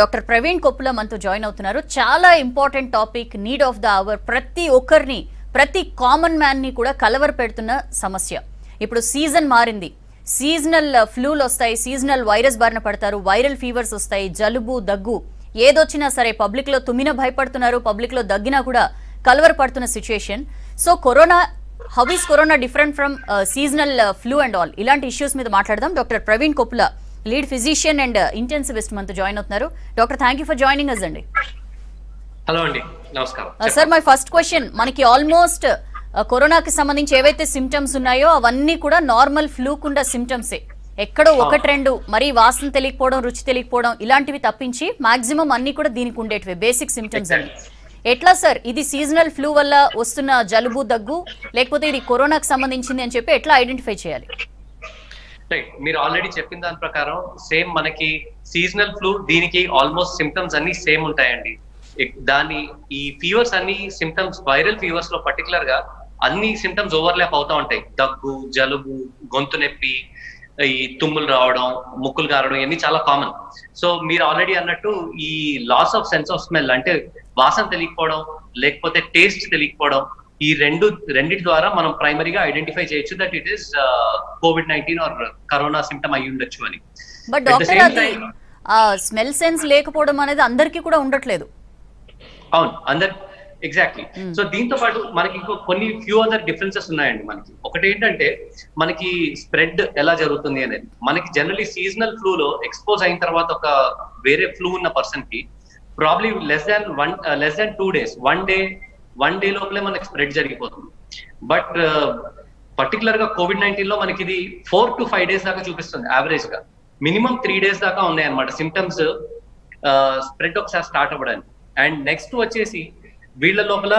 Doctor Praveen Koppula మనతో join అవుతున్నారు. చాలా important topic, need of the hour. ప్రతి ఒక్కరిని, ప్రతి కామన్ మ్యాన్ ని కూడా కలవర పెడుతున్న సమస్య. ఇప్పుడు సీజన్ మారింది, సీజనల్ ఫ్లూలు వస్తాయి, సీజనల్ వైరస్ బారిన పడతారు, వైరల్ ఫీవర్స్ వస్తాయి, జలుబు దగ్గు ఏదొచ్చినా సరే పబ్లిక్ లో తుమ్మిన భయపడుతున్నారు, పబ్లిక్ లో దగ్గినా కూడా కలవర పడుతున్న situation. So corona, how is corona different from seasonal flu and all, ఇలాంటి ఇష్యూస్ మీద మాట్లాడదాం. Doctor Praveen Koppula, lead physician and intensivist మనతో జాయిన్ అవుతున్నారు. Doctor, thank you for joining us అండి. హలో అండి, నమస్కారం సార్. మై ఫస్ట్ క్వశ్చన్, మనకి ఆల్మోస్ట్ కరోనాకి సంబంధించి ఏవైతే సిమ్టమ్స్ ఉన్నాయో అవన్నీ కూడా నార్మల్ ఫ్లూకుండ సిమ్టమ్సే. ఎక్కడో ఒకటి రెండు మరీ వాసన తెలియకపోవడం, రుచి తెలియకపోవడం ఇలాంటివి తప్పించి మాక్సిమం అన్ని కూడా దీనికి ఉండేటివే బేసిక్ సిమ్టమ్స్ అని. ఎట్లా సార్ ఇది సీజనల్ ఫ్లూ వల్ల వస్తున్న జలుబు దగ్గు, లేకపోతే ఇది కరోనాకి సంబంధించింది అని చెప్పి ఎట్లా ఐడెంటిఫై చేయాలి? రైట్, మీరు ఆల్రెడీ చెప్పిన దాని ప్రకారం సేమ్ మనకి సీజనల్ ఫ్లూ, దీనికి ఆల్మోస్ట్ సిమ్టమ్స్ అన్ని సేమ్ ఉంటాయండి. దాని ఈ ఫీవర్స్ అన్ని సిమ్టమ్స్, వైరల్ ఫీవర్స్ లో పర్టికులర్ గా అన్ని సిమ్టమ్స్ ఓవర్లాప్ అవుతా ఉంటాయి. దగ్గు, జలుబు, గొంతు నొప్పి, ఈ తుమ్ములు రావడం, ముక్కులు గారడం, ఇవన్నీ చాలా కామన్. సో మీరు ఆల్రెడీ అన్నట్టు ఈ loss of sense of smell, అంటే వాసన తెలియకపోవడం లేకపోతే టేస్ట్ తెలియకపోవడం, ఈ రెండింటి ద్వారా మనం ప్రైమరీగా ఐడెంటిఫై చేయొచ్చు that it is COVID-19 or corona symptom అయి ఉండొచ్చు అని. బట్ డాక్టర్, అది స్మెల్ సెన్స్ లేకపోవడం అనేది అందరికీ కూడా ఉండట్లేదు. అవును, ఎగ్జాక్ట్లీ. సో దీంతో పాటు మనకి ఇంకో కొన్ని ఫ్యూ అదర్ డిఫరెన్సెస్ ఉన్నాయండి. మనకి ఒకటి ఏంటంటే, మనకి స్ప్రెడ్ ఎలా జరుగుతుంది అనేది. మనకి జనరలీ సీజనల్ ఫ్లూ లో ఎక్స్పోజ్ అయిన తర్వాత ఒక వేరే ఫ్లూ ఉన్న పర్సన్ కి probably less than 2 days, one day లోపలే మనకి స్ప్రెడ్ జరిగిపోతుంది. బట్ పర్టికులర్ గా COVID-19 లో మనకి ఇది 4 to 5 days దాకా చూపిస్తుంది యావరేజ్ గా. మినిమం 3 days దాకా ఉన్నాయి అనమాట సిమ్టమ్స్ స్ప్రెడ్ ఒకసారి స్టార్ట్ అవ్వడానికి. అండ్ నెక్స్ట్ వచ్చేసి వీళ్ళ లోపల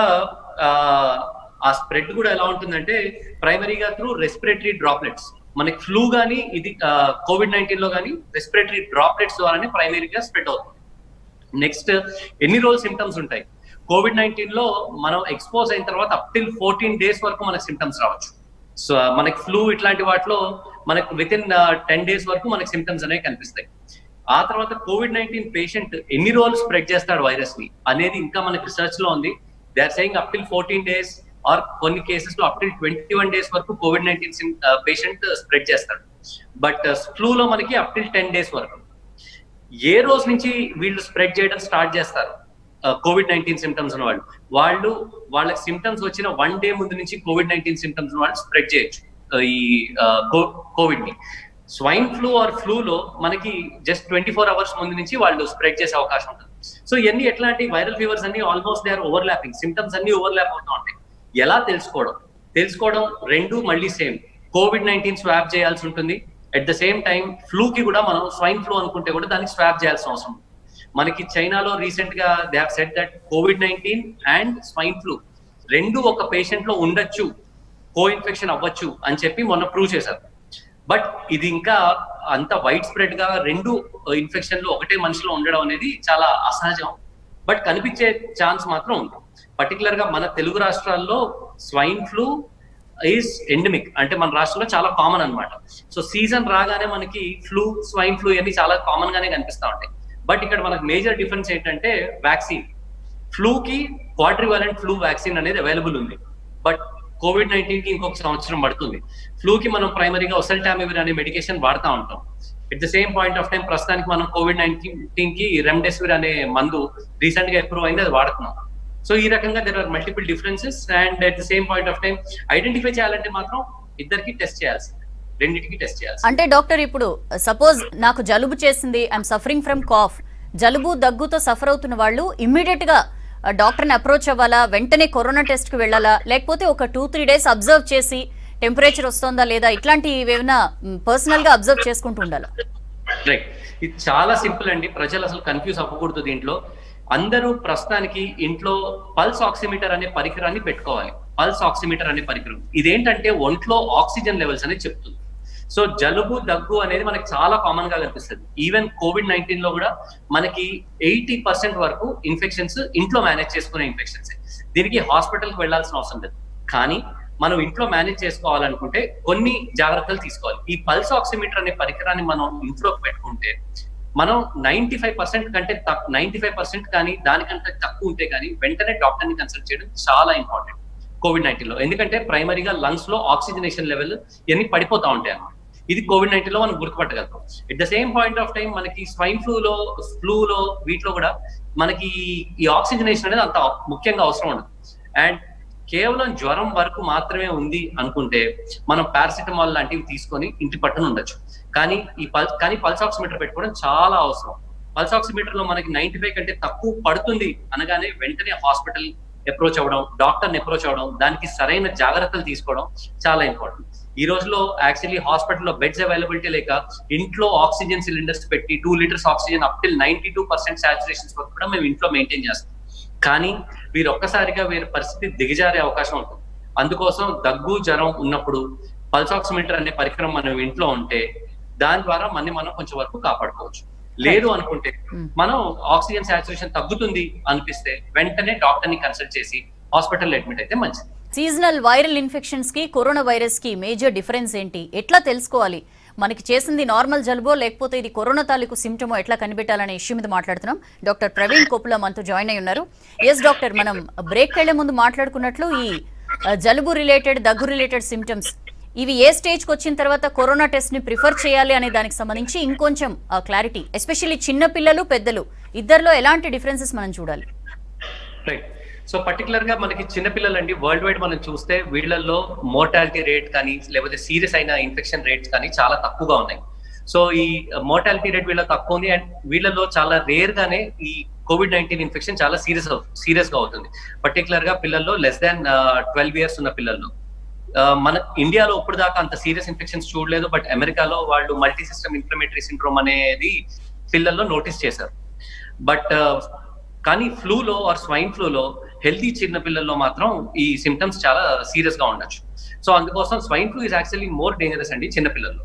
ఆ స్ప్రెడ్ కూడా ఎలా ఉంటుందంటే ప్రైమరీగా త్రూ రెస్పిరేటరీ డ్రాప్లెట్స్. మనకి ఫ్లూ గానీ ఇది COVID-19 లో కానీ రెస్పిరేటరీ డ్రాప్లెట్స్ ద్వారానే ప్రైమరీగా స్ప్రెడ్ అవుతుంది. నెక్స్ట్ ఎన్ని రోజులు సిమ్టమ్స్ ఉంటాయి? COVID-19 లో మనం ఎక్స్పోజ్ అయిన తర్వాత అప్ టిల్ 14 days వరకు మనకి సిమ్టమ్స్ రావచ్చు. సో మనకి ఫ్లూ ఇట్లాంటి వాటిలో మనకి వితిన్ 10 days వరకు మనకి సిమ్టమ్స్ అనేవి కనిపిస్తాయి. ఆ తర్వాత COVID-19 పేషెంట్ ఎన్ని రోజులు స్ప్రెడ్ చేస్తాడు వైరస్ ని అనేది ఇంకా మనకి రిసర్చ్ లో ఉంది. They are saying up till 14 days or కొన్ని కేసెస్ లో అప్ టిల్ 21 days వరకు COVID-19 పేషెంట్ స్ప్రెడ్ చేస్తాడు. బట్ ఫ్లూ లో మనకి అప్ టిల్ 10 days వరకు. ఏ రోజు నుంచి వీళ్ళు స్ప్రెడ్ చేయడం స్టార్ట్ చేస్తారు COVID-19 సిమ్టమ్స్ ఉన్న వాళ్ళు వాళ్ళకి సిమ్టమ్స్ వచ్చిన 1 day ముందు నుంచి COVID-19 సిమ్టమ్స్ ఉన్న వాళ్ళు స్ప్రెడ్ చేయొచ్చు ఈ కోవిడ్ ని. స్వైన్ ఫ్లూ ఆర్ ఫ్లూ లో మనకి జస్ట్ 24 hours ముందు నుంచి వాళ్ళు స్ప్రెడ్ చేసే అవకాశం ఉంటుంది. సో ఇవన్నీ ఎట్లాంటి వైరల్ ఫీవర్స్ అన్ని almost they are overlapping, symptoms అన్ని ఓవర్లాప్ అవుతూ ఉంటాయి. ఎలా తెలుసుకోవడం రెండు మళ్ళీ సేమ్. COVID-19 స్వాబ్ చేయాల్సి ఉంటుంది. At the same time flu కి కూడా మనం స్వైన్ ఫ్లూ అనుకుంటే కూడా దానికి స్వాబ్ చేయాల్సిన అవసరం ఉంది. మనకి చైనాలో రీసెంట్ గా they have said that COVID-19 and swine flu రెండు ఒక పేషెంట్ లో ఉండొచ్చు, కో ఇన్ఫెక్షన్ అవ్వచ్చు అని చెప్పి మొన్న ప్రూవ్ చేశారు. బట్ ఇది ఇంకా అంత వైడ్ స్ప్రెడ్ గా రెండు ఇన్ఫెక్షన్లు ఒకటే మనిషిలో ఉండడం అనేది చాలా అసహజం. బట్ కనిపించే ఛాన్స్ మాత్రం ఉంది. పర్టికులర్ గా మన తెలుగు రాష్ట్రాల్లో స్వైన్ ఫ్లూ ఈజ్ ఎండమిక్, అంటే మన రాష్ట్రంలో చాలా కామన్ అనమాట. సో సీజన్ రాగానే మనకి ఫ్లూ, స్వైన్ ఫ్లూ ఇవన్నీ చాలా కామన్ గానే కనిపిస్తూ ఉంటాయి. బట్ ఇక్కడ మనకు మేజర్ డిఫరెన్స్ ఏంటంటే వ్యాక్సిన్. ఫ్లూకి క్వాడ్రివాలెంట్ ఫ్లూ వ్యాక్సిన్ అనేది అవైలబుల్ ఉంది. బట్ COVID-19 కి ఇంకొక సంవత్సరం పడుతుంది. ఫ్లూకి మనం ప్రైమరీగా ఒసెల్టామివిర్ అనే మెడికేషన్ వాడుతూ ఉంటాం. At the same point of time ప్రస్తుతానికి మనం COVID-19 కి రెమ్డెసివిర్ అనే మందు రీసెంట్ గా అప్రూవ్ అయింది, అది వాడుతున్నాం. సో ఈ రకంగా there are multiple differences. And at the same point of time identify చేయాలంటే మాత్రం ఇద్దరికి టెస్ట్ చేయాల్సి, రెండింటికి టెస్ట్ చేయాల్సి. అంటే డాక్టర్, ఇప్పుడు సపోజ్ నాకు జలుబు చేసింది, ఐఎమ్ సఫరింగ్ ఫ్రమ్ కాఫ్, జలుబు దగ్గుతో సఫర్ అవుతున్న వాళ్ళు ఇమ్మీడియట్ గా డాక్టర్ని అప్రోచ్ అవ్వాలా, వెంటనే కరోనా టెస్ట్ కి వెళ్ళాలా, లేకపోతే ఒక 2-3 days అబ్జర్వ్ చేసి టెంపరేచర్ వస్తుందా లేదా, ఇట్లాంటి ఏమైనా పర్సనల్ గా అబ్జర్వ్ చేసుకుంటూ ఉండాలా? రైట్, ఇది చాలా సింపుల్ అండి. ప్రజలు అసలు కన్ఫ్యూజ్ అవ్వకూడదు దీంట్లో. అందరూ ప్రస్తుతానికి ఇంట్లో పల్స్ ఆక్సిమీటర్ అనే పరికరాన్ని పెట్టుకోవాలి. పల్స్ ఆక్సిమీటర్ అనే పరికరం ఇదేంటంటే ఒంట్లో ఆక్సిజన్ లెవెల్స్ అనేది చెప్తుంది. సో జలుబు, దగ్గు అనేది మనకి చాలా కామన్ గా కనిపిస్తుంది. ఈవెన్ COVID-19 లో కూడా మనకి 80% వరకు ఇన్ఫెక్షన్స్ ఇంట్లో మేనేజ్ చేసుకునే ఇన్ఫెక్షన్స్. దీనికి హాస్పిటల్ కి వెళ్లాల్సిన అవసరం లేదు. కానీ మనం ఇంట్లో మేనేజ్ చేసుకోవాలనుకుంటే కొన్ని జాగ్రత్తలు తీసుకోవాలి. ఈ పల్స్ ఆక్సిమీటర్ అనే పరికరాన్ని మనం ఇంట్లోకి పెట్టుకుంటే మనం 95% కంటే 95% కానీ దానికంటే తక్కువ ఉంటే కానీ వెంటనే డాక్టర్ ని కన్సల్ట్ చేయడం చాలా ఇంపార్టెంట్ COVID-19 లో. ఎందుకంటే ప్రైమరీగా లంగ్స్ లో ఆక్సిజనేషన్ లెవెల్ ఇవన్నీ పడిపోతా ఉంటాయి అన్నమాట. ఇది COVID-19 లో మనం గుర్తుపట్టగలుగుతాం. At the same point of time మనకి స్వైన్ ఫ్లూలో వీటిలో కూడా మనకి ఈ ఆక్సిజనేషన్ అనేది అంత ముఖ్యంగా అవసరం ఉండదు. అండ్ కేవలం జ్వరం వరకు మాత్రమే ఉంది అనుకుంటే మనం పారాసిటమాల్ లాంటివి తీసుకొని ఇంటి పట్టున ఉండొచ్చు. కానీ పల్స్ ఆక్సిమీటర్ పెట్టుకోవడం చాలా అవసరం. పల్స్ ఆక్సిమీటర్ లో మనకి 95 కంటే తక్కువ పడుతుంది అనగానే వెంటనే హాస్పిటల్ అప్రోచ్ అవ్వడం, డాక్టర్ని అప్రోచ్ అవ్వడం, దానికి సరైన జాగ్రత్తలు తీసుకోవడం చాలా ఇంపార్టెంట్. ఈ రోజులో యాక్చువల్లీ హాస్పిటల్లో బెడ్స్ అవైలబిలిటీ లేక ఇంట్లో ఆక్సిజన్ సిలిండర్స్ పెట్టి 2 litres oxygen up till 92% saturations వరకు కూడా మేము ఇంట్లో మెయింటైన్ చేస్తాం. కానీ వీరు ఒక్కసారిగా వీరి పరిస్థితి దిగజారే అవకాశం ఉంటుంది. అందుకోసం దగ్గు జ్వరం ఉన్నప్పుడు పల్స్ ఆక్సిమీటర్ అనే పరికరం మనం ఇంట్లో ఉంటే దాని ద్వారా మనం కొంచెం వరకు కాపాడుకోవచ్చు. లేదు అనుకుంటే మనం ఆక్సిజన్ సాచురేషన్ తగ్గుతుంది అనిపిస్తే వెంటనే డాక్టర్ ని కన్సల్ట్ చేసి హాస్పిటల్ అడ్మిట్ అయితే మంచిది. సీజనల్ వైరల్ ఇన్ఫెక్షన్స్ కి కరోనా వైరస్ కి మేజర్ డిఫరెన్స్ ఏంటి, ఎట్లా తెలుసుకోవాలి? మనకి చేసింది నార్మల్ జలుబో లేకపోతే ఇది కరోనా తాలూకు సిమ్టమో ఎట్లా కనిపెట్టాలనే ఇష్యూ మీద మాట్లాడుతున్నాం. డాక్టర్ ప్రవీణ్ కోపుల మనతో జాయిన్ అయి ఉన్నారు. ఎస్ డాక్టర్, మనం బ్రేక్ వెళ్లే ముందు మాట్లాడుకున్నట్లు ఈ జలుబు రిలేటెడ్, దగ్గు రిలేటెడ్ సిమ్టమ్స్ ఇవి ఏ స్టేజ్కి వచ్చిన తర్వాత కరోనా టెస్ట్ ని ప్రిఫర్ చేయాలి అనే దానికి సంబంధించి ఇంకొంచెం క్లారిటీ, ఎస్పెషల్లీ చిన్న పిల్లలు పెద్దలు ఇద్దరిలో ఎలాంటి డిఫరెన్సెస్ మనం చూడాలి? రైట్. సో పర్టికులర్ గా మనకి చిన్నపిల్లలు అండి, వరల్డ్ వైడ్ మనం చూస్తే వీళ్ళల్లో మోర్టాలిటీ రేట్ కానీ లేకపోతే సీరియస్ అయిన ఇన్ఫెక్షన్ రేట్స్ కానీ చాలా తక్కువగా ఉన్నాయి. సో ఈ మోర్టాలిటీ రేట్ వీళ్ళ తక్కువ ఉంది. అండ్ వీళ్ళలో చాలా రేర్ గానే ఈ COVID-19 ఇన్ఫెక్షన్ చాలా సీరియస్ గా అవుతుంది. పర్టికులర్ గా పిల్లల్లో లెస్ దాన్ 12 years ఉన్న పిల్లల్లో. మన ఇండియాలో ఇప్పుడు దాకా అంత సీరియస్ ఇన్ఫెక్షన్స్ చూడలేదు. బట్ అమెరికాలో వాళ్ళు మల్టీ సిస్టమ్ ఇన్ఫ్లమేటరీ సిండ్రోమ్ అనేది పిల్లల్లో నోటీస్ చేశారు. బట్ కానీ ఫ్లూలో ఆర్ స్వైన్ ఫ్లూలో హెల్తీ చిన్న పిల్లల్లో మాత్రం ఈ సిమ్టమ్స్ చాలా సీరియస్ గా ఉండొచ్చు. సో అందుకోసం swine flu is actually more dangerous అండి చిన్న పిల్లల్లో.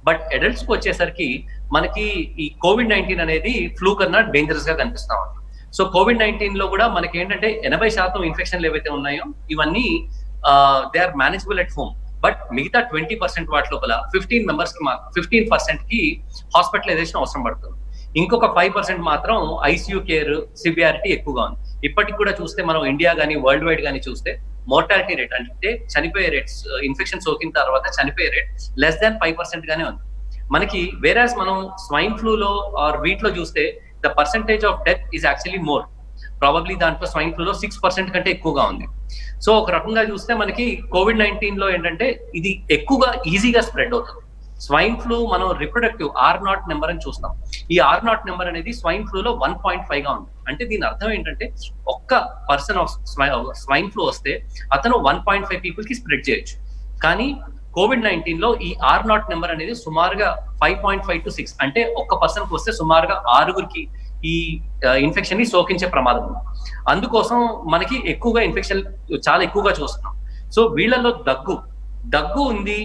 బట్ అడల్ట్స్ కి వచ్చేసరికి మనకి ఈ COVID-19 అనేది ఫ్లూ కన్నా డేంజరస్ గా కనిపిస్తా ఉంది. సో COVID-19 లో కూడా మనకి ఏంటంటే 80% ఇన్ఫెక్షన్లు ఏవైతే ఉన్నాయో ఇవన్నీ they are manageable at home. But మిగతా 20% వాటి లోపల 15% కి హాస్పిటలైజేషన్ అవసరం పడుతుంది. ఇంకొక 5% మాత్రం ICU కేర్ సివియారిటీ ఎక్కువగా ఉంది. ఇప్పటికి కూడా చూస్తే మనం ఇండియా కానీ వరల్డ్ వైడ్ కానీ చూస్తే మోర్టాలిటీ రేట్ అంటే చనిపోయే రేట్స్, ఇన్ఫెక్షన్ సోకిన తర్వాత చనిపోయే రేట్ లెస్ దాన్ 5% గానే ఉంది మనకి. వేరాస్ మనం స్వైన్ ఫ్లూలో ఆర్ వీటిలో చూస్తే the percentage of death is actually more. Probably దాంట్లో స్వైన్ ఫ్లూలో 6% కంటే ఎక్కువగా ఉంది. సో ఒక రకంగా చూస్తే మనకి COVID-19 లో ఏంటంటే ఇది ఎక్కువగా ఈజీగా స్ప్రెడ్ అవుతుంది. స్వైన్ ఫ్లూ మనం రిప్రొడక్టివ్ R0 నెంబర్ అని చూస్తాం. ఈ R0 నెంబర్ అనేది స్వైన్ ఫ్లూలో 1.5 గా ఉంది. అంటే దీని అర్థం ఏంటంటే ఒక్క పర్సన్ స్వైన్ ఫ్లూ వస్తే అతను 1.5 people కి స్ప్రెడ్ చేయొచ్చు. కానీ COVID-19 లో ఈ R0 నెంబర్ అనేది సుమారుగా 5.5 to 6, అంటే ఒక్క పర్సన్ కి వస్తే సుమారుగా 6 ఈ ఇన్ఫెక్షన్ ని సోకించే ప్రమాదం ఉంది. అందుకోసం మనకి ఎక్కువగా ఇన్ఫెక్షన్ చాలా ఎక్కువగా చూస్తున్నాం. సో వీళ్ళలో దగ్గు ఉంది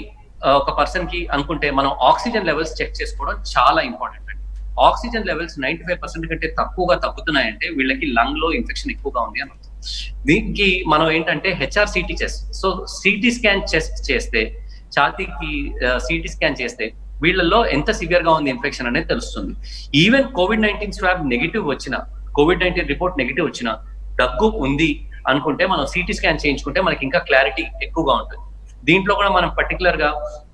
ఒక పర్సన్ కి అనుకుంటే మనం ఆక్సిజన్ లెవెల్స్ చెక్ చేసుకోవడం చాలా ఇంపార్టెంట్ అండి. ఆక్సిజన్ లెవెల్స్ 95% కంటే తక్కువగా తగ్గుతున్నాయంటే వీళ్ళకి లంగ్ లో ఇన్ఫెక్షన్ ఎక్కువగా ఉంది అని అర్థం. దీనికి మనం ఏంటంటే HRCT chest, so CT scan chest చేస్తే, ఛాతీకి సిటీ స్కాన్ చేస్తే వీళ్ళల్లో ఎంత సివియర్ గా ఉంది ఇన్ఫెక్షన్ అనేది తెలుస్తుంది. ఈవెన్ COVID-19 స్వాబ్ నెగిటివ్ వచ్చిన, COVID-19 రిపోర్ట్ నెగిటివ్ వచ్చిన, దగ్గు ఉంది అనుకుంటే మనం సిటీ స్కాన్ చేయించుకుంటే మనకి ఇంకా క్లారిటీ ఎక్కువగా ఉంటుంది. దీంట్లో కూడా మనం పర్టికులర్ గా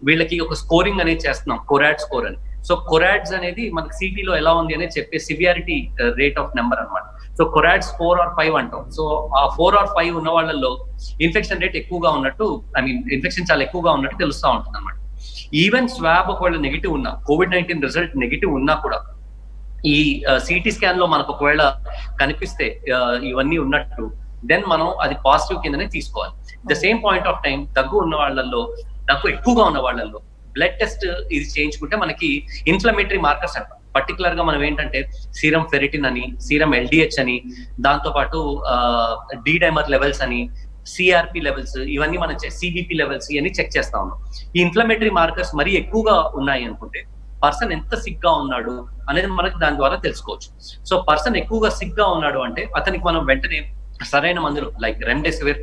వీళ్ళకి ఒక స్కోరింగ్ అనేది చేస్తున్నాం, కొరాడ్ స్కోర్ అని. సో కొరాడ్స్ అనేది మనకి సిటీలో ఎలా ఉంది అనేది చెప్పే సివియారిటీ రేట్ ఆఫ్ నెంబర్ అనమాట. సో కొరాడ్స్ 4 or 5 అంటాం. సో ఆ 4 or 5 ఉన్న వాళ్ళల్లో ఇన్ఫెక్షన్ రేట్ ఎక్కువగా ఉన్నట్టు, ఇన్ఫెక్షన్ చాలా ఎక్కువగా ఉన్నట్టు తెలుస్తూ ఉంటుంది అనమాట. ఈవెన్ స్వాబ్ ఒకవేళ నెగిటివ్ ఉన్నా, COVID-19 రిజల్ట్ నెగిటివ్ ఉన్నా కూడా ఈ సిటీ స్కాన్ లో మనకు ఒకవేళ కనిపిస్తే ఇవన్నీ ఉన్నట్టు, దెన్ మనం అది పాజిటివ్ కిందనే తీసుకోవాలి. The same point of time దగ్గు ఉన్న వాళ్ళల్లో, దగ్గు ఎక్కువగా ఉన్న వాళ్ళల్లో బ్లడ్ టెస్ట్ ఇది చేయించుకుంటే మనకి ఇన్ఫ్లమేటరీ మార్కర్స్ అంటాం. పర్టికులర్ గా మనం ఏంటంటే సీరం ఫెరిటిన్ అని, సీరం LDH అని, దాంతో పాటు D డైమర్ లెవెల్స్ అని, CRP లెవెల్స్, ఇవన్నీ మనం CBP లెవెల్స్ ఇవన్నీ చెక్ చేస్తా ఉన్నాం. ఈ ఇన్ఫ్లమేటరీ మార్కర్స్ మరీ ఎక్కువగా ఉన్నాయి అనుకుంటే పర్సన్ ఎంత సిక్ గా ఉన్నాడు అనేది మనకి దాని ద్వారా తెలుసుకోవచ్చు. సో పర్సన్ ఎక్కువగా సిక్ గా ఉన్నాడు అంటే అతనికి మనం వెంటనే సరైన మందులు లైక్ రెమ్డెసివిర్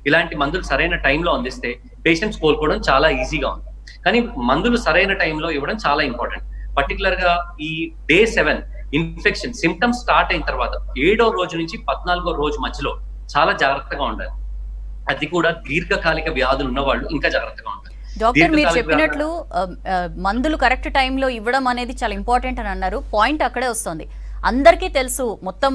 ఇలాంటి మందులు సరైన టైంలో అందిస్తే పేషెంట్స్ కోలుకోవడం చాలా ఈజీగా ఉంది. కానీ మందులు సరైన టైంలో ఇవ్వడం చాలా ఇంపార్టెంట్. పర్టికులర్ గా ఈ డే 7 ఇన్ఫెక్షన్ సిమ్టమ్స్ స్టార్ట్ అయిన తర్వాత 7వ రోజు నుంచి 14వ రోజు మధ్యలో చాలా జాగ్రత్తగా ఉండాలి. అది కూడా దీర్ఘకాలిక వ్యాధులు ఉన్న వాళ్ళు ఇంకా జాగ్రత్తగా ఉంటారు. డాక్టర్, మీరు చెప్పినట్లు మందులు కరెక్ట్ టైంలో ఇవ్వడం అనేది చాలా ఇంపార్టెంట్ అని అన్నారు. పాయింట్ అక్కడే వస్తుంది. అందరికీ తెలుసు, మొత్తం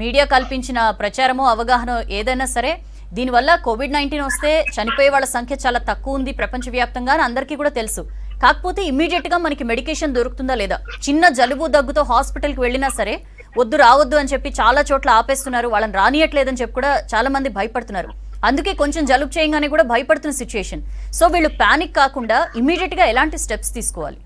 మీడియా కల్పించిన ప్రచారమో అవగాహన ఏదైనా సరే, దీనివల్ల COVID-19 వస్తే చనిపోయే వాళ్ళ సంఖ్య చాలా తక్కువ ఉంది ప్రపంచవ్యాప్తంగా అని అందరికీ కూడా తెలుసు. కాకపోతే ఇమ్మీడియట్ గా మనకి మెడికేషన్ దొరుకుతుందా లేదా? చిన్న జలుబు దగ్గుతో హాస్పిటల్కి వెళ్ళినా సరే వద్దు రావద్దు అని చెప్పి చాలా చోట్ల ఆపేస్తున్నారు, వాళ్ళని రానియట్లేదని చెప్పి కూడా చాలా మంది భయపడుతున్నారు. అందుకే కొంచెం జలుబు చేయగానే కూడా భయపడుతున్న సిచ్యుయేషన్. సో వీళ్ళు పానిక్ కాకుండా ఇమ్మీడియట్ గా ఎలాంటి స్టెప్స్ తీసుకోవాలి?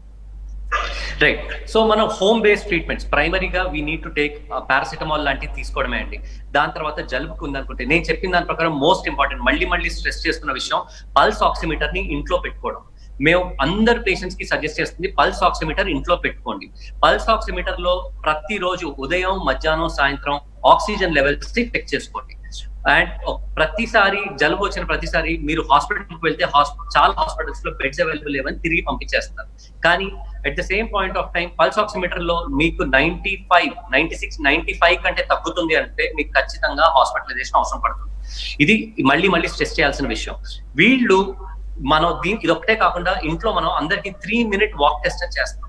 రైట్. సో మనం హోమ్ బేస్డ్ ట్రీట్మెంట్స్ ప్రైమరీగా we need to take paracetamol లాంటివి తీసుకోవడమే అండి. దాని తర్వాత జలుబుకు ఉందనుకుంటే నేను చెప్పిన దాని ప్రకారం మోస్ట్ ఇంపార్టెంట్, మళ్ళీ స్ట్రెస్ చేస్తున్న విషయం, పల్స్ ఆక్సిమీటర్ ని ఇంట్లో పెట్టుకోవడం. మేము అందరు పేషెంట్స్ కి సజెస్ట్ చేస్తుంది పల్స్ ఆక్సిమీటర్ ఇంట్లో పెట్టుకోండి. పల్స్ ఆక్సిమీటర్ లో ప్రతిరోజు ఉదయం, మధ్యాహ్నం, సాయంత్రం ఆక్సిజన్ లెవెల్స్ ని చెక్ చేసుకోండి. అండ్ ప్రతిసారి జలుబు వచ్చిన ప్రతిసారి మీరు హాస్పిటల్కి వెళ్తే చాలా హాస్పిటల్స్ లో బెడ్స్ అవైలబుల్ లేవని తిరిగి పంపించేస్తారు. కానీ at the same point of time pulse oximeter లో మీకు 95, 96, 95 కంటే తగ్గుతుంది అంటే మీకు ఖచ్చితంగా హాస్పిటలైజేషన్ అవసరం పడుతుంది. ఇది మళ్ళీ స్ట్రెస్ చేయాల్సిన విషయం. వీళ్ళు మనం ఇది ఒకటే కాకుండా ఇంట్లో మనం అందరికి 3 minute వాక్ టెస్ట్ చేస్తాం.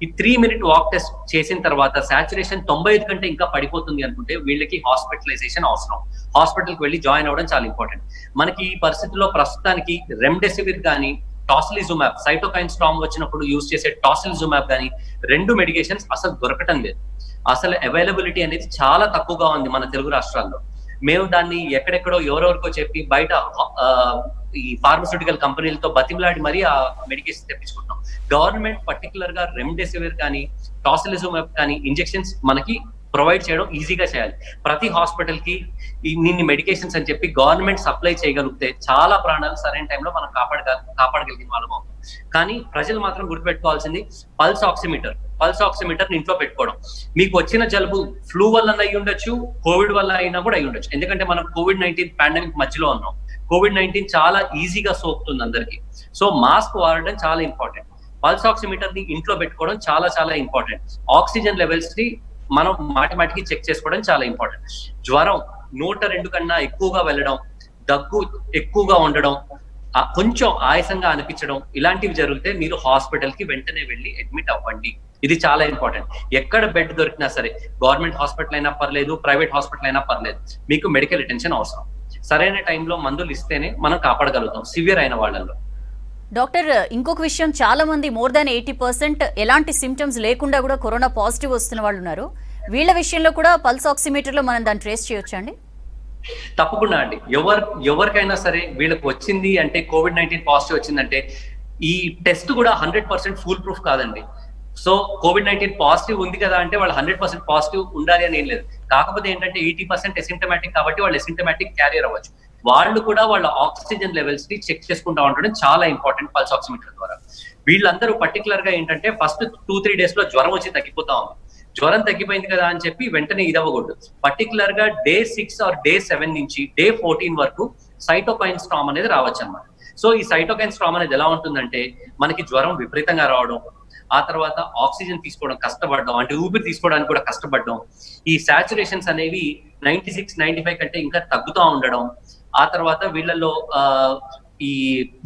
ఈ 3 minute వాక్ టెస్ట్ చేసిన తర్వాత సాచురేషన్ 95 కంటే ఇంకా పడిపోతుంది అనుకుంటే వీళ్ళకి హాస్పిటలైజేషన్ అవసరం. హాస్పిటల్కి వెళ్ళి జాయిన్ అవ్వడం చాలా ఇంపార్టెంట్. మనకి ఈ పరిస్థితుల్లో ప్రస్తుతానికి రెమ్డెసివిర్ కానీ టాసిలిజుమాబ్, సైటోకైన్ స్టార్మ్ వచ్చినప్పుడు యూజ్ చేసే టాసిలిజుమాబ్ కానీ 2 మెడికేషన్స్ అసలు దొరకటం లేదు. అసలు అవైలబిలిటీ అనేది చాలా తక్కువగా ఉంది మన తెలుగు రాష్ట్రాల్లో. మేము దాన్ని ఎక్కడెక్కడో ఎవరెవరికో చెప్పి బయట ఈ ఫార్మస్యూటికల్ కంపెనీలతో బతిమలాడి మరీ ఆ మెడికేషన్ తెప్పించుకుంటున్నాం. గవర్నమెంట్ పర్టికులర్ గా రెమ్డెసివిర్ కానీ టాసిలిజుమాబ్ కానీ ఇంజెక్షన్స్ మనకి ప్రొవైడ్ చేయడం ఈజీగా చేయాలి. ప్రతి హాస్పిటల్ కి ఇన్ని మెడికేషన్స్ అని చెప్పి గవర్నమెంట్ సప్లై చేయగలిగితే చాలా ప్రాణాలు సరైన టైంలో మనం కాపాడగలిగిన వాళ్ళం అవుతాం. కానీ ప్రజలు మాత్రం గుర్తుపెట్టుకోవాల్సింది పల్స్ ఆక్సిమీటర్ ఇంట్లో పెట్టుకోవడం. మీకు వచ్చిన జలుబు ఫ్లూ వల్ల అయి ఉండొచ్చు, కోవిడ్ వల్ల అయినా కూడా అయి ఉండొచ్చు. ఎందుకంటే మనం COVID-19 పాండమిక్ మధ్యలో ఉన్నాం. COVID-19 చాలా ఈజీగా సోకుతుంది అందరికి. సో మాస్క్ వాడడం చాలా ఇంపార్టెంట్. పల్స్ ఆక్సిమీటర్ ని ఇంట్లో పెట్టుకోవడం చాలా ఇంపార్టెంట్. ఆక్సిజన్ లెవెల్స్ ని మనం మాటిమాటికి చెక్ చేసుకోవడం చాలా ఇంపార్టెంట్. జ్వరం 102 కన్నా ఎక్కువగా వెళ్ళడం, దగ్గు ఎక్కువగా ఉండడం, కొంచెం ఆయాసంగా అనిపించడం, ఇలాంటివి జరిగితే మీరు హాస్పిటల్ కి వెంటనే వెళ్ళి అడ్మిట్ అవ్వండి. ఇది చాలా ఇంపార్టెంట్. ఎక్కడ బెడ్ దొరికినా సరే, గవర్నమెంట్ హాస్పిటల్ అయినా పర్లేదు, ప్రైవేట్ హాస్పిటల్ అయినా పర్లేదు, మీకు మెడికల్ అటెన్షన్ అవసరం. సరైన టైంలో మందులు ఇస్తేనే మనం కాపాడగలుగుతాం సివియర్ అయిన వాళ్ళలో. డాక్టర్, ఇంకొక విషయం, చాలా మంది మోర్ దాన్ 80% ఎలాంటి సిమ్టమ్స్ లేకుండా కూడా కరోనా పాజిటివ్ వస్తున్న వాళ్ళు ఉన్నారు. వీళ్ళ విషయంలో కూడా పల్స్ ఆక్సిమీటర్ లో మనం దాన్ని ట్రేస్ చేయొచ్చా అండి? తప్పకుండా అండి. ఎవరికైనా సరే వీళ్ళకి వచ్చింది అంటే COVID-19 పాజిటివ్ వచ్చిందంటే ఈ టెస్ట్ కూడా 100% ఫుల్ ప్రూఫ్ కాదండి. సో COVID-19 పాజిటివ్ ఉంది కదా అంటే వాళ్ళు 100% పాజిటివ్ ఉండాలి అని ఏం లేదు. కాకపోతే ఏంటంటే 80% ఎసిమ్టమాటిక్ కాబట్టి వాళ్ళు ఎసిమ్టమాటిక్ క్యారియర్ అవ్వచ్చు. వాళ్ళు కూడా వాళ్ళ ఆక్సిజన్ లెవెల్స్ ని చెక్ చేసుకుంటా ఉండడం చాలా ఇంపార్టెంట్ పల్స్ ఆక్సిమీటర్ ద్వారా. వీళ్ళందరూ పర్టికులర్ గా ఏంటంటే ఫస్ట్ 2-3 days లో జ్వరం వచ్చి తగ్గిపోతా ఉంది. జ్వరం తగ్గిపోయింది కదా అని చెప్పి వెంటనే ఇది అవ్వకూడదు. పర్టికులర్ గా day 6 or day 7 నుంచి day 14 వరకు సైటోకైన్ స్టార్మ్ అనేది రావచ్చు అన్నమాట. సో ఈ సైటోకైన్ స్టార్మ్ అనేది ఎలా ఉంటుందంటే మనకి జ్వరం విపరీతంగా రావడం, ఆ తర్వాత ఆక్సిజన్ తీసుకోవడం కష్టపడడం, అంటే ఊపిరి తీసుకోవడానికి కూడా కష్టపడడం, ఈ సాచురేషన్స్ అనేవి 96-95 కంటే ఇంకా తగ్గుతూ ఉండడం, ఆ తర్వాత వీళ్ళలో ఈ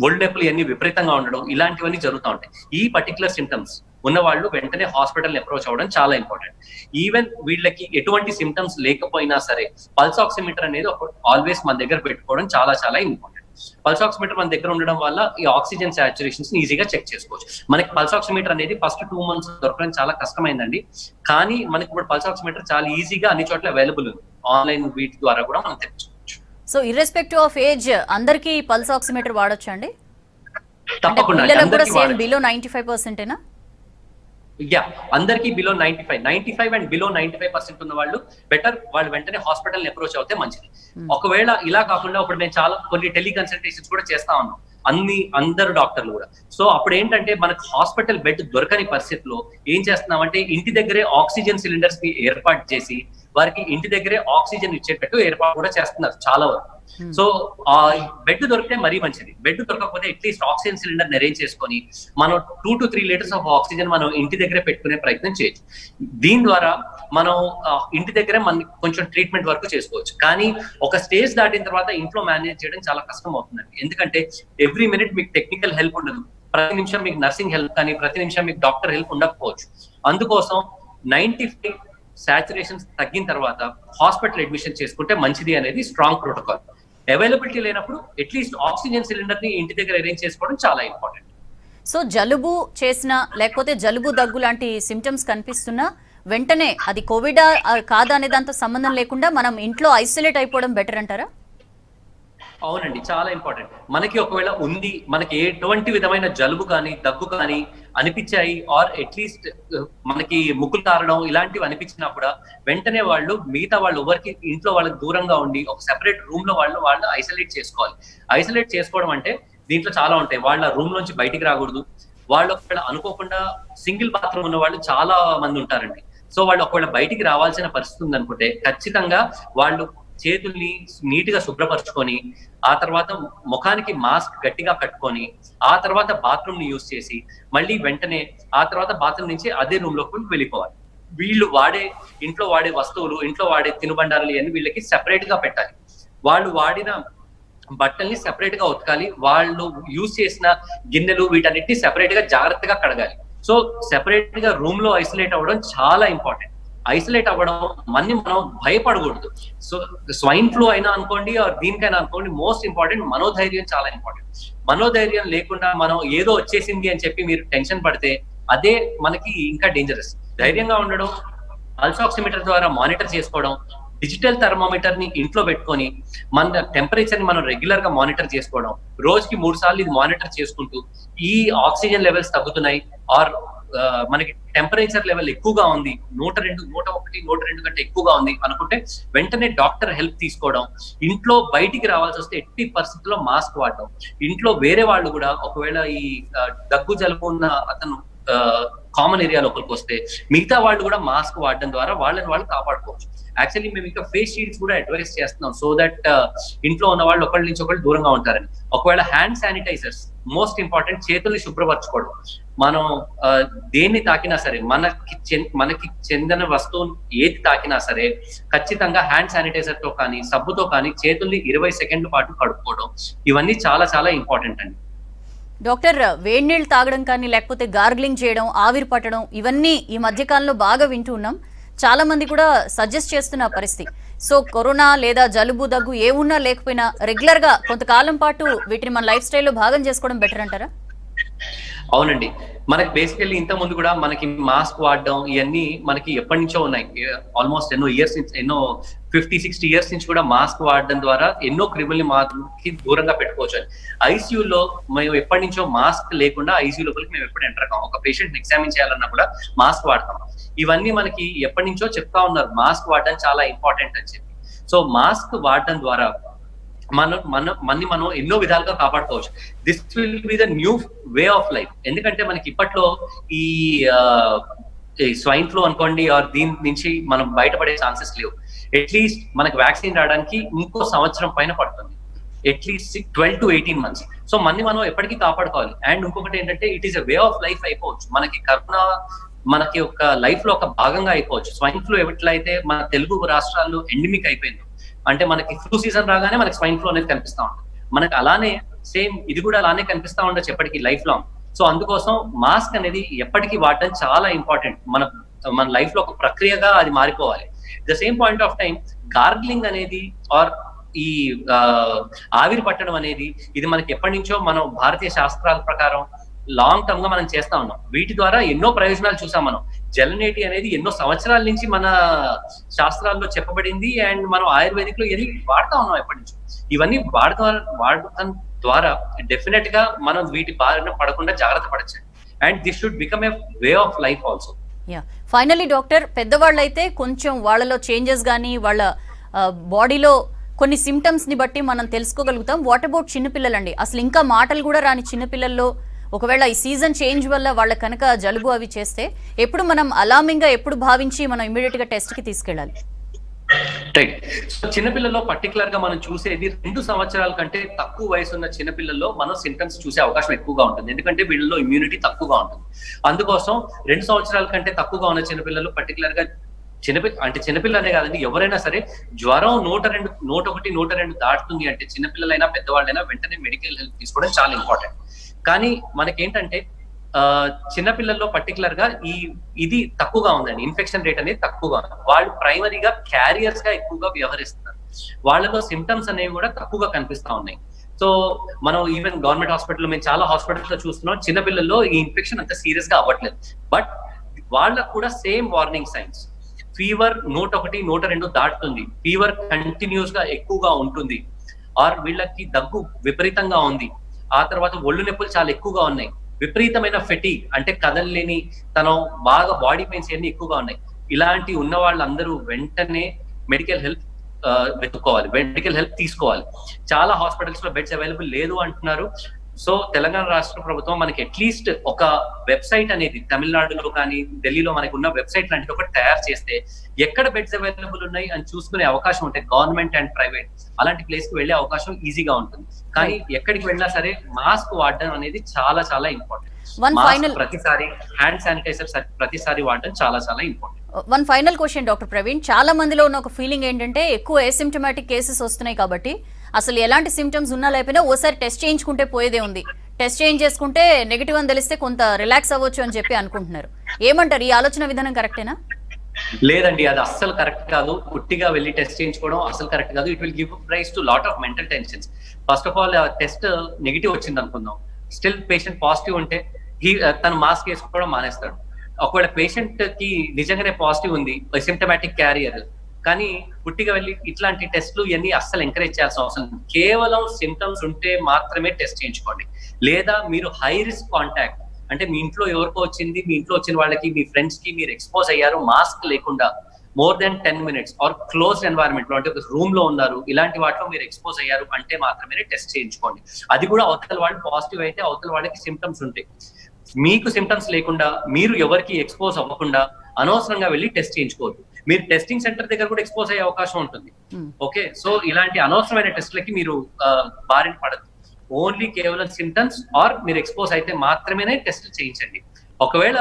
ఒళ్ళు నొప్పులు అన్ని విపరీతంగా ఉండడం, ఇలాంటివన్నీ జరుగుతూ ఉంటాయి. ఈ పర్టికులర్ సిమ్టమ్స్ ఉన్న వాళ్ళు వెంటనే హాస్పిటల్ అప్రోచ్ అవ్వడం చాలా ఇంపార్టెంట్. ఈవెన్ వీళ్ళకి ఎటువంటి సిమ్టమ్స్ లేకపోయినా సరే పల్స్ ఆక్సిమీటర్ అనేది ఆల్వేస్ మన దగ్గర పెట్టుకోవడం చాలా ఇంపార్టెంట్. పల్స్ ఆక్సిమీటర్ మన దగ్గర ఉండడం వల్ల ఈ ఆక్సిజన్ సాచురేషన్స్ ఈజీగా చెక్ చేసుకోవచ్చు. మనకి పల్స్ ఆక్సిమీటర్ అనేది ఫస్ట్ 2 months దొరకడం చాలా కష్టమైందండి. కానీ మనకి ఇప్పుడు పల్స్ ఆక్సిమీటర్ చాలా ఈజీగా అన్ని చోట్ల అవైలబుల్ ఉంది. ఆన్లైన్ వీటి ద్వారా కూడా మనం తెచ్చుకోవచ్చు. సో ఇర్రెస్పెక్టివ్ ఆఫ్ ఏజ్ అందరికి పల్స్ ఆక్సిమీటర్ వాడొచ్చు అండి? తప్పకుండా. బిలో 95%? అందరికి బిలో 95 అండ్ బిలో 95% ఉన్న వాళ్ళు బెటర్, వాళ్ళు వెంటనే హాస్పిటల్ అప్రోచ్ అవుతే మంచిది. ఒకవేళ ఇలా కాకుండా ఇప్పుడు మేము చాలా కొన్ని టెలికన్సల్టేషన్స్ కూడా చేస్తా ఉన్నాం అందరు డాక్టర్లు కూడా. సో అప్పుడు ఏంటంటే మనకు హాస్పిటల్ బెడ్ దొరకని పరిస్థితిలో ఏం చేస్తున్నామంటే ఇంటి దగ్గరే ఆక్సిజన్ సిలిండర్స్ ని ఏర్పాటు చేసి వారికి ఇంటి దగ్గరే ఆక్సిజన్ ఇచ్చేటట్టు ఏర్పాటు కూడా చేస్తున్నారు చాలా వరకు. సో ఆ బెడ్ దొరికితే మరీ మంచిది. బెడ్ దొరకకపోతే అట్లీస్ట్ ఆక్సిజన్ సిలిండర్ అరేంజ్ చేసుకొని మనం 2 to 3 లీటర్స్ ఆఫ్ ఆక్సిజన్ మనం ఇంటి దగ్గరే పెట్టుకునే ప్రయత్నం చేయొచ్చు. దీని ద్వారా మనం ఇంటి దగ్గరే మనం కొంచెం ట్రీట్మెంట్ వరకు చేసుకోవచ్చు. కానీ ఒక స్టేజ్ దాటిన తర్వాత ఇంట్లో మేనేజ్ చేయడం చాలా కష్టం అవుతుందండి. ఎందుకంటే ఎవ్రీ మినిట్ మీకు టెక్నికల్ హెల్ప్ ఉండదు, ప్రతి నిమిషం మీకు నర్సింగ్ హెల్ప్ కానీ ప్రతి నిమిషం మీకు డాక్టర్ హెల్ప్ ఉండకపోవచ్చు. అందుకోసం 95 సాచురేషన్స్ తగ్గిన తర్వాత హాస్పిటల్ అడ్మిషన్ చేసుకుంటే మంచిది అనేది స్ట్రాంగ్ ప్రోటోకాల్. అవైలబిలిటీ లేనప్పుడు అట్లీస్ట్ ఆక్సిజన్ సిలిండర్ ని ఇంటి దగ్గర అరేంజ్ చేసుకోవడం చాలా ఇంపార్టెంట్. సో జలుబు చేసినా లేకపోతే జలుబు దగ్గు లాంటి సిమ్టమ్స్ కనిపిస్తున్నా వెంటనే అది కోవిడ్ కాదా అనే దాంతో సంబంధం లేకుండా మనం ఇంట్లో ఐసోలేట్ అయిపోవడం బెటర్ అంటారా? అవునండి, చాలా ఇంపార్టెంట్. మనకి ఒకవేళ ఉంది, మనకి ఎటువంటి విధమైన జలుబు కానీ దగ్గు కానీ అనిపించాయి, ఆర్ అట్లీస్ట్ మనకి ముక్కులు తారడం ఇలాంటివి అనిపించినా కూడా వెంటనే వాళ్ళు మిగతా వాళ్ళు ఎవరికి ఇంట్లో వాళ్ళకి దూరంగా ఉండి ఒక సెపరేట్ రూమ్ లో వాళ్ళు ఐసోలేట్ చేసుకోవాలి. ఐసోలేట్ చేసుకోవడం అంటే దీంట్లో చాలా ఉంటాయి. వాళ్ళ రూమ్ నుంచి బయటికి రాకూడదు. వాళ్ళు ఒకవేళ అనుకోకుండా సింగిల్ బాత్రూమ్ ఉన్న వాళ్ళు చాలా మంది ఉంటారండి. సో వాళ్ళు ఒకవేళ బయటికి రావాల్సిన పరిస్థితి ఉందనుకుంటే ఖచ్చితంగా వాళ్ళు చేతుల్ని నీట్ గా శుభ్రపరచుకొని ఆ తర్వాత ముఖానికి మాస్క్ గట్టిగా కట్టుకొని ఆ తర్వాత బాత్రూమ్ ని యూజ్ చేసి మళ్ళీ వెంటనే ఆ తర్వాత బాత్రూమ్ నుంచి అదే రూమ్ లోకి వెళ్ళిపోవాలి. వీళ్ళు ఇంట్లో వాడే వస్తువులు, ఇంట్లో వాడే తినుబండారాలు ఇవన్నీ వీళ్ళకి సెపరేట్ గా పెట్టాలి. వాళ్ళు వాడిన బట్టల్ని సెపరేట్ గా ఉతకాలి. వాళ్ళు యూజ్ చేసిన గిన్నెలు వీటన్నిటిని సెపరేట్ గా జాగ్రత్తగా కడగాలి. సో సెపరేట్ గా రూమ్ లో ఐసోలేట్ అవ్వడం చాలా ఇంపార్టెంట్. ఐసోలేట్ అవ్వడం మనం భయపడకూడదు. సో స్వైన్ ఫ్లూ అయినా అనుకోండి, దీనికైనా అనుకోండి, మోస్ట్ ఇంపార్టెంట్ మనోధైర్యం చాలా ఇంపార్టెంట్. మనోధైర్యం లేకుండా మనం ఏదో వచ్చేసింది అని చెప్పి మీరు టెన్షన్ పడితే అదే మనకి ఇంకా డేంజరస్. ధైర్యంగా ఉండడం, పల్స్ ఆక్సిమీటర్ ద్వారా మానిటర్ చేసుకోవడం, డిజిటల్ థర్మోమీటర్ ని ఇంట్లో పెట్టుకొని మన టెంపరేచర్ ని మనం రెగ్యులర్ గా మానిటర్ చేసుకోవడం, రోజుకి 3 సార్లు ఇది మానిటర్ చేసుకుంటూ ఈ ఆక్సిజన్ లెవెల్స్ తగ్గుతున్నాయి ఆర్ మనకి టెంపరేచర్ లెవెల్ ఎక్కువగా ఉంది, 102, 101, 102 కంటే ఎక్కువగా ఉంది అనుకుంటే వెంటనే డాక్టర్ హెల్ప్ తీసుకోవడం. ఇంట్లో బయటికి రావాల్సి వస్తే ఎట్టి పరిస్థితుల్లో మాస్క్ వాడడం. ఇంట్లో వేరే వాళ్ళు కూడా ఒకవేళ ఈ దగ్గు జలుబు ఉన్న అతను కామన్ ఏరియా లోపలికి వస్తే మిగతా వాళ్ళు కూడా మాస్క్ వాడడం ద్వారా వాళ్ళని వాళ్ళు కాపాడుకోవచ్చు. యాక్చువల్లీ మేము ఇంకా ఫేస్ షీల్డ్స్ కూడా అడ్వైస్ చేస్తున్నాం, సో దట్ ఇంట్లో ఉన్న వాళ్ళు ఒకళ్ళ నుంచి ఒకళ్ళు దూరంగా ఉంటారని. ఒకవేళ హ్యాండ్ శానిటైజర్స్ మోస్ట్ ఇంపార్టెంట్. చేతుల్ని శుభ్రపరచుకోవడం. మనం దేన్ని తాకినా సరే, మనకి చెందిన వస్తువు ఏది తాకినా సరే ఖచ్చితంగా హ్యాండ్ శానిటైజర్ తో కానీ సబ్బుతో కానీ చేతుల్ని 20 సెకండ్ల పాటు కడుక్కోవడం, ఇవన్నీ చాలా చాలా ఇంపార్టెంట్ అండి. డాక్టర్, వేడి నీళ్ళు తాగడం కానీ లేకపోతే గార్గ్లింగ్ చేయడం, ఆవిరి పట్టడం, ఇవన్నీ ఈ మధ్యకాలంలో బాగా వింటూ ఉన్నాం. చాలా మంది కూడా సజెస్ట్ చేస్తున్న పరిస్థితి. సో కరోనా లేదా జలుబు దగ్గు ఏ ఉన్నా లేకపోయినా రెగ్యులర్ గా కొంతకాలం పాటు వీటిని మన లైఫ్ స్టైల్లో భాగం చేసుకోవడం బెటర్ అంటారా? అవునండి, మనకి బేసికల్లీ ఇంత ముందు కూడా మనకి మాస్క్ వాడడం ఇవన్నీ మనకి ఎప్పటి నుంచో ఉన్నాయి. ఆల్మోస్ట్ ఎన్నో ఇయర్స్ నుంచి, ఎన్నో 50-60 ఇయర్స్ నుంచి కూడా మాస్క్ వాడడం ద్వారా ఎన్నో క్రిముల్ని మాకి దూరంగా పెట్టుకోవచ్చు. ఐసీయూలో మేము ఎప్పటి నుంచో మాస్క్ లేకుండా ఐసీయూ లోపలికి మేము ఎప్పుడు ఎంటర్ కాం. ఒక పేషెంట్ ఎగ్జామిన్ చేయాలన్నా కూడా మాస్క్ వాడతాం. ఇవన్నీ మనకి ఎప్పటి నుంచో చెప్తా ఉన్నారు మాస్క్ వాడడం చాలా ఇంపార్టెంట్ అని చెప్పి. సో మాస్క్ వాడడం ద్వారా మనం ఎన్నో విధాలుగా కాపాడుకోవచ్చు. This will be the new way of life. ఎందుకంటే మనకి ఇప్పట్లో ఈ స్వైన్ ఫ్లూ అనుకోండి ఆర్ దీని నుంచి మనం బయటపడే ఛాన్సెస్ లేవు. అట్లీస్ట్ మనకి వ్యాక్సిన్ రావడానికి ఇంకో సంవత్సరం పైన పడుతుంది, అట్లీస్ట్ 12 to 18 months. సో మనం ఎప్పటికీ కాపాడుకోవాలి. అండ్ ఇంకొకటి ఏంటంటే it is a way of life అయిపోవచ్చు. మనకి కరోనా మనకి ఒక లైఫ్ లో ఒక భాగంగా అయిపోవచ్చు. స్వైన్ ఫ్లూ ఎట్లయితే మన తెలుగు రాష్ట్రాల్లో ఎండమిక్ అయిపోయింది, అంటే మనకి ఫ్లూ సీజన్ రాగానే మనకి స్వైన్ ఫ్లూ అనేది కనిపిస్తా ఉంటుంది. మనకి అలానే సేమ్ ఇది కూడా అలానే కనిపిస్తా ఉండొచ్చు ఎప్పటికీ లైఫ్ లాంగ్. సో అందుకోసం మాస్క్ అనేది ఎప్పటికీ వాడడం చాలా ఇంపార్టెంట్. మన లైఫ్ లో ఒక ప్రక్రియగా అది మారిపోవాలి. The same point of time gargling అనేది ఆర్ ఈ ఆవిరి పట్టడం అనేది ఇది మనకి ఎప్పటి నుంచో మనం భారతీయ శాస్త్రాల ప్రకారం లాంగ్ టర్మ్ గా మనం చేస్తా ఉన్నాం. వీటి ద్వారా ఎన్నో ప్రయోజనాలు చూసాం. మనం జలనేటి అనేది ఎన్నో సంవత్సరాల నుంచి మన శాస్త్రాల్లో చెప్పబడింది అండ్ మనం ఆయుర్వేదిక్ లో ఇవన్నీ వాడుతా ఉన్నాం ఎప్పటి నుంచి. ఇవన్నీ వాడటం ద్వారా డెఫినెట్ గా మనం వీటి బారిన పడకుండా జాగ్రత్త పడచ్చు. And this should become a way of life also. Finally doctor, పెద్దవాళ్ళు అయితే కొంచెం వాళ్ళలో చేంజెస్ కానీ వాళ్ళ బాడీలో కొన్ని సిమ్టమ్స్ ని బట్టి మనం తెలుసుకోగలుగుతాం. What about చిన్నపిల్లలండి? అసలు ఇంకా మాటలు కూడా రాని చిన్నపిల్లల్లో ఒకవేళ ఈ సీజన్ చేంజ్ వల్ల వాళ్ళ కనుక జలుబు అవి చేస్తే ఎప్పుడు మనం అలార్మింగ్ గా ఎప్పుడు భావించి మనం ఇమీడియట్ గా టెస్ట్ కి తీసుకెళ్ళాలి? రైట్. సో చిన్నపిల్లల్లో పర్టికులర్ గా మనం చూసేది 2 సంవత్సరాల కంటే తక్కువ వయసు ఉన్న చిన్నపిల్లల్లో మనం సింటమ్స్ చూసే అవకాశం ఎక్కువగా ఉంటుంది, ఎందుకంటే వీళ్ళలో ఇమ్యూనిటీ తక్కువగా ఉంటుంది. అందుకోసం 2 సంవత్సరాల కంటే తక్కువగా ఉన్న చిన్నపిల్లలు పర్టికులర్ గా చిన్నపిల్లలనే కాదండి, ఎవరైనా సరే జ్వరం 102, 101, 102 దాటుతుంది అంటే చిన్నపిల్లలైనా పెద్దవాళ్ళైనా వెంటనే మెడికల్ హెల్ప్ తీసుకోవడం చాలా ఇంపార్టెంట్. కానీ మనకేంటంటే చిన్నపిల్లల్లో పర్టికులర్ గా ఇది తక్కువగా ఉందండి, ఇన్ఫెక్షన్ రేట్ అనేది తక్కువగా ఉంది. వాళ్ళు ప్రైమరీగా క్యారియర్స్ గా ఎక్కువగా వ్యవహరిస్తున్నారు, వాళ్ళలో సిమ్టమ్స్ అనేవి కూడా తక్కువగా కనిపిస్తా ఉన్నాయి. సో మనం ఈవెన్ గవర్నమెంట్ హాస్పిటల్, మేము చాలా హాస్పిటల్స్ లో చూస్తున్నాం, చిన్నపిల్లల్లో ఈ ఇన్ఫెక్షన్ అంత సీరియస్ గా అవ్వట్లేదు. బట్ వాళ్ళకు కూడా సేమ్ వార్నింగ్ సైన్స్. ఫీవర్ 101, 102 దాటుతుంది, ఫీవర్ కంటిన్యూస్ గా ఎక్కువగా ఉంటుంది, ఆర్ వీళ్ళకి దగ్గు విపరీతంగా ఉంది, ఆ తర్వాత ఒళ్ళు నొప్పులు చాలా ఎక్కువగా ఉన్నాయి, విపరీతమైన ఫెటీగ్ అంటే కదలలేని తనం, బాగా బాడీ పెయిన్స్ అన్ని ఎక్కువగా ఉన్నాయి. ఇలాంటి ఉన్న వాళ్ళందరూ వెంటనే మెడికల్ హెల్ప్ వెతుక్కోవాలి, మెడికల్ హెల్ప్ తీసుకోవాలి. చాలా హాస్పిటల్స్ లో బెడ్స్ అవైలబుల్ లేదు అంటున్నారు. సో తెలంగాణ రాష్ట్ర ప్రభుత్వం మనకి అట్లీస్ట్ ఒక వెబ్సైట్ అనేది తమిళనాడులో కానీ ఢిల్లీలో మనకి ఉన్న వెబ్సైట్ లాంటిది ఒకటి తయారు చేస్తే ఎక్కడ బెడ్స్ అవైలబుల్ ఉన్నాయి అని చూసుకునే అవకాశం ఉంటాయి. గవర్నమెంట్ అండ్ ప్రైవేట్ అలాంటి ప్లేస్ కి వెళ్లే అవకాశం ఈజీగా ఉంటుంది. కానీ ఎక్కడికి వెళ్ళినా సరే మాస్క్ వాడడం అనేది చాలా చాలా ఇంపార్టెంట్. ప్రతిసారి హ్యాండ్ శానిటైజర్ ప్రతిసారి వాడడం చాలా చాలా important. One final question doctor Praveen, చాలా మందిలో ఉన్న ఒక ఫీలింగ్ ఏంటంటే ఎక్కువ ఏసిమ్టమాటిక్ కేసెస్ వస్తున్నాయి కాబట్టి అసలు ఎలాంటి సిమ్టమ్స్ ఉన్నా లేకపోయినా ఓసారి టెస్ట్ చేయించుకుంటే పోయేదే ఉంది, టెస్ట్ చేయించేసుకుంటే నెగిటివ్ అని తెలిస్తే కొంత రిలాక్స్ అవ్వచ్చు అని చెప్పి అనుకుంటున్నారు. ఏమంటారు, ఈ ఆలోచన విధానం కరెక్టేనా? లేదండి, అది అస్సలు కరెక్ట్ కాదు. పుట్టిగా వెళ్ళి టెస్ట్ చేయించుకోవడం అసలు కరెక్ట్ కాదు. It will give rise to lot of mental tensions. First of all test negative వచ్చింది అనుకుందాం, స్టిల్ పేషెంట్ పాజిటివ్ ఉంటే తను మాస్క్ వేసుకోవడం మానేస్తాడు. ఒకవేళ పేషెంట్ కి నిజంగానే పాజిటివ్ ఉంది, సిమ్టమాటిక్ క్యారియర్, కానీ పుట్టిగా వెళ్ళి ఇట్లాంటి టెస్ట్లు ఇవన్నీ అస్సలు ఎంకరేజ్ చేయాల్సిన అవసరం లేదు. కేవలం సిమ్టమ్స్ ఉంటే మాత్రమే టెస్ట్ చేయించుకోండి. లేదా మీరు హై రిస్క్ కాంటాక్ట్ అంటే మీ ఇంట్లో ఎవరికో వచ్చింది, మీ ఇంట్లో వచ్చిన వాళ్ళకి, మీ ఫ్రెండ్స్ కి మీరు ఎక్స్పోజ్ అయ్యారు మాస్క్ లేకుండా more than 10 minutes or close environment లో, అంటే ఒక రూమ్ లో ఉన్నారు, ఇలాంటి వాటిలో మీరు ఎక్స్పోజ్ అయ్యారు అంటే మాత్రమే టెస్ట్ చేయించుకోండి. అది కూడా అవతల వాళ్ళు పాజిటివ్ అయితే అవతల వాళ్ళకి సిమ్టమ్స్ ఉంటాయి. మీకు సిమ్టమ్స్ లేకుండా మీరు ఎవరికి ఎక్స్పోజ్ అవ్వకుండా అనవసరంగా వెళ్ళి టెస్ట్ చేయించుకోవద్దు. మీరు టెస్టింగ్ సెంటర్ దగ్గర కూడా ఎక్స్పోజ్ అయ్యే అవకాశం ఉంటుంది. ఓకే, సో ఇలాంటి అనవసరమైన టెస్ట్లకి మీరు బారిన పడద్దు. ఓన్లీ కేవలం సిమ్టమ్స్ ఆర్ మీరు ఎక్స్పోజ్ అయితే మాత్రమే టెస్ట్ చేయించండి. ఒకవేళ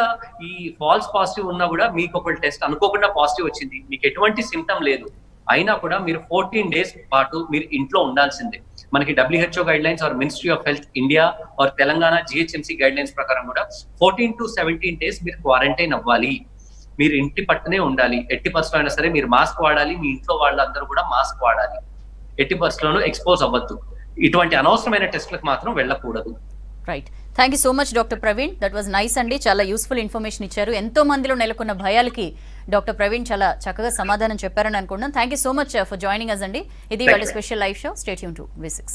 ఈ ఫాల్స్ పాజిటివ్ ఉన్నా కూడా మీకు ఒక టెస్ట్ అనుకోకుండా పాజిటివ్ వచ్చింది, మీకు ఎటువంటి సిమ్టమ్ లేదు అయినా కూడా మీరు 14 days పాటు మీరు ఇంట్లో ఉండాల్సిందే. మనకి WHO guidelines or ministry of health India or Telangana GHMC guidelines ప్రకారం కూడా 14 to 17 days మీరు క్వారంటైన్ అవ్వాలి. మీరు ఇంటి పట్టునే ఉండాలి. ఎట్టి పరిస్థితుల్లో అయినా సరే మీరు మాస్క్ వాడాలి, మీ ఇంట్లో వాళ్ళందరూ కూడా మాస్క్ వాడాలి. ఎట్టి పరిస్థితుల్లోనూ ఎక్స్పోజ్ అవ్వద్దు. ఇటువంటి అనవసరమైన టెస్ట్లకు మాత్రం వెళ్ళకూడదు. Right, thank you so much doctor Praveen, that was nice అండి. చాలా యూస్ఫుల్ ఇన్ఫర్మేషన్ ఇచ్చారు. ఎంతో మందిలో నెలకొన్న భయాలకి డాక్టర్ ప్రవీణ్ చాలా చక్కగా సమాధానం చెప్పారని అనుకుంటున్నాను. Thank you so much for joining us అండి. ఇది వాళ్ళ special live show. Stay tune to V6.